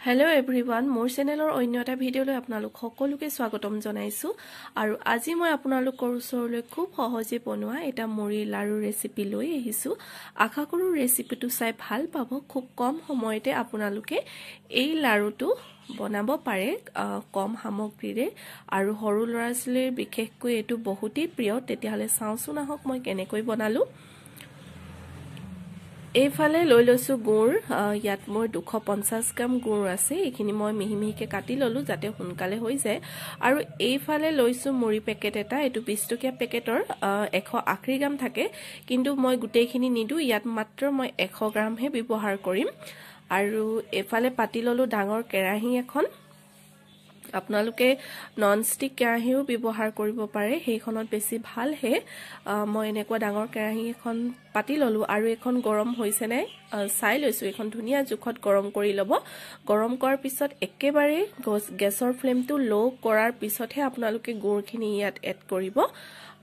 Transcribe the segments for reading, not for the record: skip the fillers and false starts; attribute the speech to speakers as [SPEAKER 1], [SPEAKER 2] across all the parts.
[SPEAKER 1] Hello everyone, মোৰ চেনেলৰ অন্য এটা ভিডিঅলৈ আপোনালোক সকলোকে স্বাগতম জনাইছো আৰু আজি মই আপোনালোকৰ ওচৰলৈ খুব সহজে বনোৱা এটা মুড়ি লাৰু ৰেচিপি লৈ আহিছো। আশা কৰো ৰেচিপিটো চাই ভাল পাব। খুব কম সময়তে আপোনালোকে এই লাৰুটো বনাব পাৰে কম সামগ্ৰীৰে আৰু সৰু ল'ৰা-ছোৱালীৰ বিশেষকৈ এটো বহুতেই প্ৰিয়। তেতিয়াহলে চাওঁচোন আহক মই কেনেকৈ বনালো। এইফালে লৈ লৈছো গুড় ইয়াত মই 250 গ্ৰাম গুড় আছে। এইখিনি মই মিহি মিহিকে কাটি ললো যাতে সোনকালে হৈ যায় আৰু এইফালে লৈছো মুড়ি পেকেট এটা। এটো 20 টকীয়া পেকেটৰ 180 গ্ৰাম থাকে, কিন্তু মই গোটেইখিনি নিদু। ইয়াত মাত্ৰ মই 100 গ্ৰাম হে ব্যৱহাৰ কৰিম। আৰু এফালে পাতি ললো ডাঙৰ কেৰাহী এখন। আপোনালোকে নন ষ্টিক কেৰাহীও ব্যৱহাৰ কৰিব পাৰে, সেইখনত বেছি ভাল হে। মই এনেকুৱা ডাঙৰ কেৰাহী এখন পাতি ললো আৰু এখন গৰম হৈছে নাই চাই লৈছো। এখন ধুনিয়া জুখত গৰম কৰি লব। গৰম কৰাৰ পিছত একেবাৰে গেছৰ ফ্লেমটো লো কৰাৰ পিছতহে আপোনালোকে গুড়খিনি ইয়াত এড কৰিব।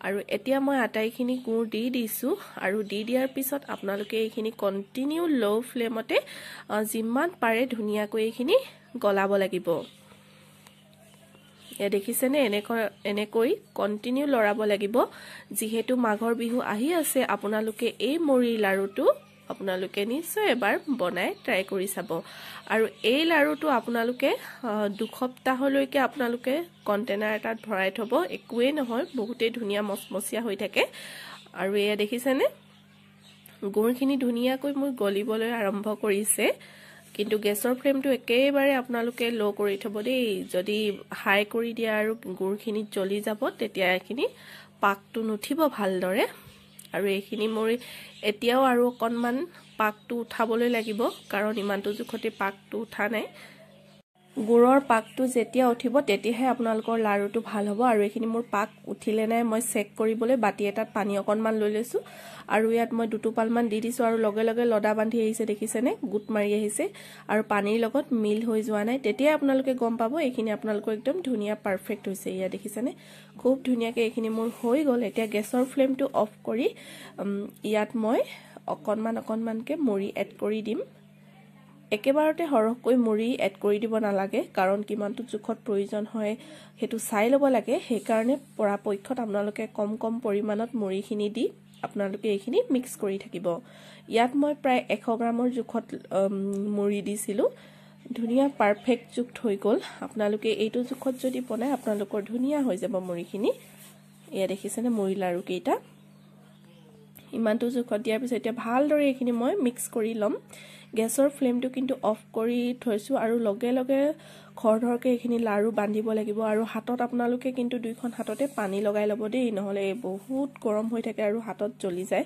[SPEAKER 1] আৰু এতিয়া মই আটাইখিনি গুড় দি দিছো আৰু দি দিয়াৰ পিছত আপোনালোকে এইখিনি কন্টিনিউ লো ফ্লেমতে যিমান পাৰে ধুনিয়াকৈ এইখিনি গলাব লাগিব। এ দেখিছেনে এনেকৈ কন্টিনিউ লৰাব লাগিব। যিহেতু মাঘৰ বিহু আহি আছে, আপোনালোকে এই মুড়ি লাৰুটো আপোনালোকে নিশ্চয় এবাৰ বনাই ট্ৰাই কৰি চাব। আৰু এই লাৰুটো আপোনালোকে 2 সপ্তাহলৈকে আপোনালোকে কন্টেনাৰ এটাত ভৰাই থব। একোৱে নহয়, বহুতেই ধুনিয়া মচমচিয়া হৈ থাকে। আৰু এয়া দেখিছেনে গুড়খিনি ধুনিয়াকৈ মোৰ গলিবলৈ আৰম্ভ কৰিছে। কিন্তু গেছৰ ফ্লেমটো একেবাৰে আপোনালোকে লো কৰি থব দেই। যদি হাই কৰি দিয়া আৰু গুড়খিনি জ্বলি যাব তেতিয়া এখিনি পাকটো নুঠিব ভালদৰে। আৰু এইখিনি মই এতিয়াও আৰু অকনমান পাকটো উঠাবলৈ লাগিব, কাৰণ ইমানটো জুখতে পাকটো উঠা নাই। গুড়ৰ পাকটো যেতিয়া উঠিব তেতিয়াহে আপোনালোকৰ লাৰুটো ভাল হ'ব। আৰু এইখিনি মোৰ পাক উঠিলে নাই মই চেক কৰিবলৈ বাটি এটাত পানী অকনমান লৈ লৈছো আৰু ইয়াত মই 2 টোপালমান দি দিছো আৰু লগে লগে লডা বান্ধি আহিছে। দেখিছেনে গুট মাৰি আহিছে আৰু পানীৰ লগত মিল হৈ যোৱা নাই। তেতিয়া আপোনালোকে গম পাব এইখিনি আপোনালোকৰ একদম ধুনিয়া পাৰফেক্ট হৈছে। ইয়া দেখিছেনে খুব ধুনিয়াকৈ এইখিনি মোৰ হৈ গ'ল। এতিয়া গেছৰ ফ্লেমটো অফ কৰি ইয়াত মই অকনমানকে মুড়ি এড কৰি দিম। একেবাৰতে হৰহকৈ মুড়ি এড কৰি দিব নালাগে, কাৰণ কিমানটো জুখত প্ৰয়োজন হয় হেতু চাই ল'ব লাগে। সেইকাৰণে পৰাপক্ষত আপোনালোকে কম পৰিমাণত মুড়িখিনি দি আপোনালোকে এইখিনি মিক্স কৰি থাকিব। ইয়াত মই প্ৰায় 100 গ্ৰামৰ জুখত মুড়ি দিছিলো। ধুনিয়া পাৰফেক্ট জুখ হৈ গ'ল। আপোনালোকে এইটো জুখত যদি বনায় আপোনালোকৰ ধুনিয়া হৈ যাব মুড়িখিনি। এয়া দেখিছেনে মুড়ি লাৰু কেইটা ইমানটো জুখত দিয়াৰ পিছত এতিয়া ভালদৰে এইখিনি মই মিক্স কৰি লম। গেছৰ ফ্লেমটো কিন্তু অফ কৰি থৈছো আৰু লগে লগে খৰধৰকে এইখিনি লাৰু বান্ধিব লাগিব। আৰু হাতত আপোনালোকে কিন্তু দুইখন হাততে পানী লগাই ল'ব দেই, নহলে বহুত গৰম হৈ থাকে আৰু হাতত জ্বলি যায়।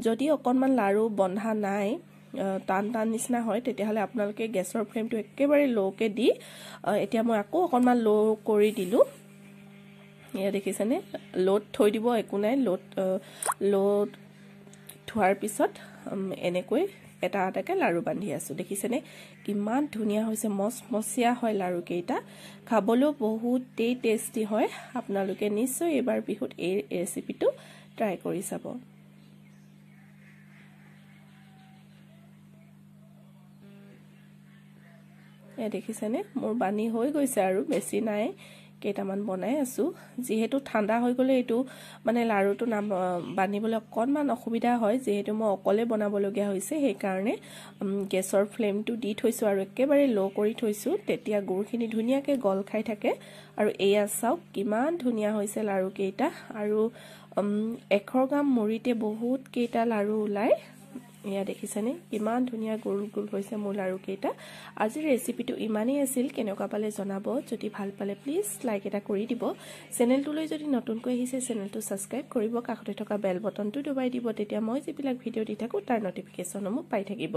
[SPEAKER 1] যদি অকনমান লাৰু বন্ধা নাই টান নিচিনা হয় তেতিয়াহলে আপোনালোকে গেছৰ ফ্লেমটো একেবাৰে লোকে দি এতিয়া মই আকৌ অকনমান লো কৰি দিলো। এয়া দেখিছেনে লোত থৈ দিব, একো নাই। লোত থোৱাৰ পিছত এনেকৈ এটা এটাকে লাৰু বান্ধি আছো। দেখিছেনে কিমান ধুনিয়া হৈছে, মচমচিয়া হয় লাৰু কেইটা। খাবলৈও বহুতেই টেষ্টি হয়। আপোনালোকে নিশ্চয় এবাৰ বিহুত এই ৰেচিপিটো ট্ৰাই কৰি চাব। এ দেখিছেনে মোৰ বানি হৈ গৈছে আৰু বেছি নাই, কেইটামান বনাই আছো। যিহেতু ঠাণ্ডা হৈ গলে এইটো মানে লাৰুটো বানিবলৈ অকনমান অসুবিধা হয়, যিহেতু মই অকলে বনাবলগীয়া হৈছে। সেইকাৰণে গেছৰ ফ্লেমটো দি থৈছো আৰু একেবাৰে লো কৰি থৈছো। তেতিয়া গুড়খিনি ধুনিয়াকৈ গল খাই থাকে। আৰু এয়া চাওক কিমান ধুনিয়া হৈছে লাৰু কেইটা। আৰু 100 গ্ৰাম মুড়িতে বহুত কেইটা লাৰু ওলাই। এয়া দেখিছেনে কিমান ধুনিয়া গোল হৈছে মোৰ লাৰু কেইটা। আজিৰ ৰেচিপিটো ইমানেই আছিল। কেনেকুৱা পালে জনাব। যদি ভাল পালে প্লিজ লাইক এটা কৰি দিব। চেনেলটোলৈ যদি নতুনকৈ আহিছে চেনেলটো সাবস্ক্ৰাইব কৰিব। কাষতে থকা বেল বটনটো দবাই দিব, তেতিয়া মই যিবিলাক ভিডিঅ' দি থাকো তাৰ নটিফিকেশ্যনসমূহ পাই থাকিব।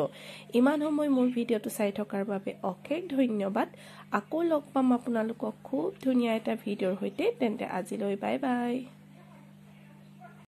[SPEAKER 1] ইমান সময় মোৰ ভিডিঅ'টো চাই থকাৰ বাবে অশেষ ধন্যবাদ। আকৌ লগ পাম আপোনালোকক খুব ধুনীয়া এটা ভিডিঅ'ৰ সৈতে। তেন্তে আজিলৈ বাই বাই।